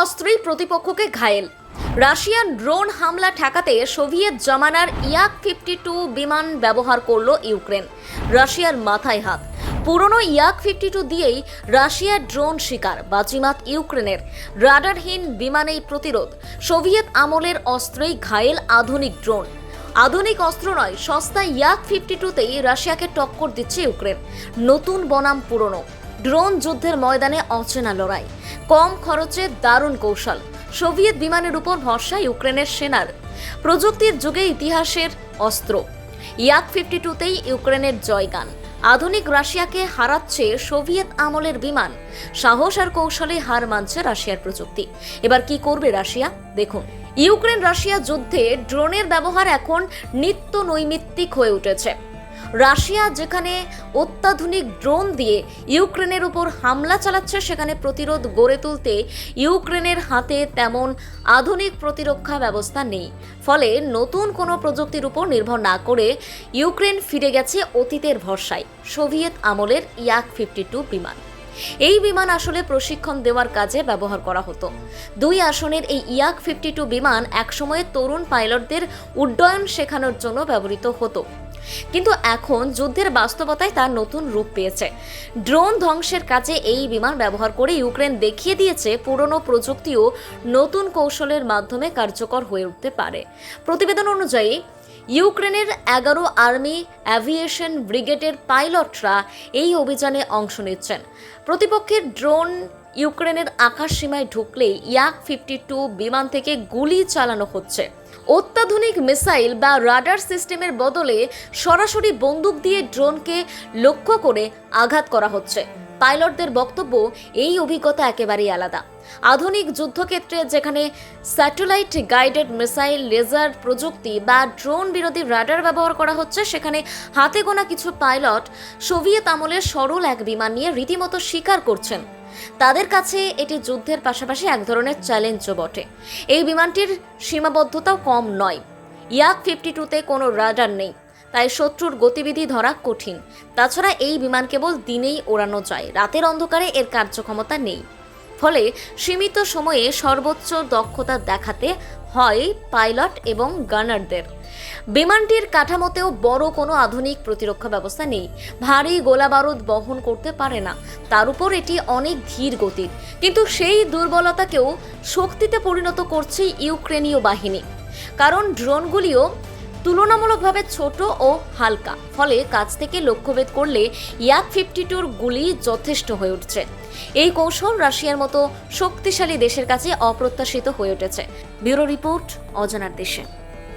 অস্ত্রই প্রতিপক্ষকে ঘায়েল। Russian drone হামলা ঠেকাতে সোভিয়েত জামানার ইয়াক-52 বিমান ব্যবহার করল ইউক্রেন। রাশিয়ার মাথায় হাত। পুরনো ইয়াক-52 দিয়েই রাশিয়ার ড্রোন শিকার, বাজিমাত ইউক্রেনের। রাডারহীন বিমানেই প্রতিরোধ। সোভিয়েত আমলের অস্ত্রেই ঘায়েল আধুনিক ড্রোন। আধুনিক অস্ত্র নয়, সস্তা ইয়াক-52তেই রাশিয়াকে টক্কর দিচ্ছে ইউক্রেন। নতুন বনাম পুরনো ড্রোন যুদ্ধের ময়দানে অচেনা লড়াই, কম খরচে দারুণ কৌশল। সোভিয়েত বিমানের উপর ভরসা ইউক্রেনের সেনার। প্রযুক্তির যুগে ইতিহাসের অস্ত্র। ইয়াক-52তেই ইউক্রেনের জয়গান। আধুনিক রাশিয়াকে হারাচ্ছে সোভিয়েত আমলের বিমান। সাহস আর কৌশলে হার মানছে রাশিয়ার প্রযুক্তি। এবার কি করবে রাশিয়া, দেখুন। ইউক্রেন রাশিয়া যুদ্ধে ড্রোনের ব্যবহার এখন নিত্য নৈমিত্তিক হয়ে উঠেছে। রাশিয়া যেখানে অত্যাধুনিক ড্রোন দিয়ে ইউক্রেনের উপর হামলা চালাচ্ছে, সেখানে প্রতিরোধ গড়ে তুলতে ইউক্রেনের হাতে তেমন আধুনিক প্রতিরক্ষা ব্যবস্থা নেই। ফলে নতুন কোনো প্রযুক্তির উপর নির্ভর না করে ইউক্রেন ফিরে গেছে অতীতের ভরসায়, সোভিয়েত আমলের ইয়াক-52 বিমান। এই বিমান আসলে প্রশিক্ষণ দেওয়ার কাজে ব্যবহার করা হতো। 2 আসনের এই ইয়াক-52 বিমান একসময়ে তরুণ পাইলটদের উড্ডয়ন শেখানোর জন্য ব্যবহৃত হতো। কিন্তু এখন যুদ্ধের বাস্তবতায় তার নতুন রূপ পেয়েছে। ড্রোন ধ্বংসের কাজে এই বিমান ব্যবহার করে ইউক্রেন দেখিয়ে দিয়েছে পুরনো প্রযুক্তিও নতুন কৌশলের মাধ্যমে কার্যকর হয়ে উঠতে পারে। প্রতিবেদন অনুযায়ী ইউক্রেনের 11 আর্মি অ্যাভিয়েশন ব্রিগেডের পাইলটরা এই অভিযানে অংশ নিচ্ছেন। প্রতিপক্ষের ড্রোন ইউক্রেনের আকাশ সীমায় ঢুকলেই ইয়াক-52 বিমান থেকে গুলি চালানো হচ্ছে। অত্যাধুনিক মিসাইল বা রাডার সিস্টেমের বদলে সরাসরি বন্দুক দিয়ে ড্রোনকে লক্ষ্য করে আঘাত করা হচ্ছে। পাইলটদের বক্তব্য, এই অভিজ্ঞতা একেবারেই আলাদা। আধুনিক যুদ্ধক্ষেত্রে যেখানে স্যাটেলাইট গাইডেড মিসাইল, লেজার প্রযুক্তি বা ড্রোন বিরোধী রাডার ব্যবহার করা হচ্ছে, সেখানে হাতে গোনা কিছু পাইলট সোভিয়েত আমলের সরল এক বিমান নিয়ে রীতিমতো শিকার করছেন। তাদের কাছে এটি যুদ্ধের পাশাপাশি এক ধরনের চ্যালেঞ্জও বটে। এই বিমানটির সীমাবদ্ধতাও কম নয়। ইয়াক-52তে কোনো রাডার নেই, তাই শত্রুর গতিবিধি ধরা কঠিন। তাছাড়া এই বিমান কেবল দিনেই ওড়ানো যায়, রাতের অন্ধকারে এর কার্যক্ষমতা নেই। ফলে সীমিত সময়ে সর্বোচ্চ দক্ষতা দেখাতে হয় পাইলট এবং গানারদের। বিমানটির কাঠামোতেও বড় কোনো আধুনিক প্রতিরক্ষা ব্যবস্থা নেই। ভারী গোলাবারুদ বহন করতে পারে না। তার উপর এটি অনেক ধীর গতির। কিন্তু সেই দুর্বলতাকেও শক্তিতে পরিণত করছে ইউক্রেনীয় বাহিনী। কারণ ড্রোনগুলিও তুলনামূলকভাবে ছোট ও হালকা। ফলে কাছ থেকে লক্ষ্যভেদ করলে ইয়াক-52 গুলি যথেষ্ট হয়ে উঠছে। এই কৌশল রাশিয়ার মতো শক্তিশালী দেশের কাছে অপ্রত্যাশিত হয়ে উঠেছে। ব্যুরো রিপোর্ট, অজানার দেশে।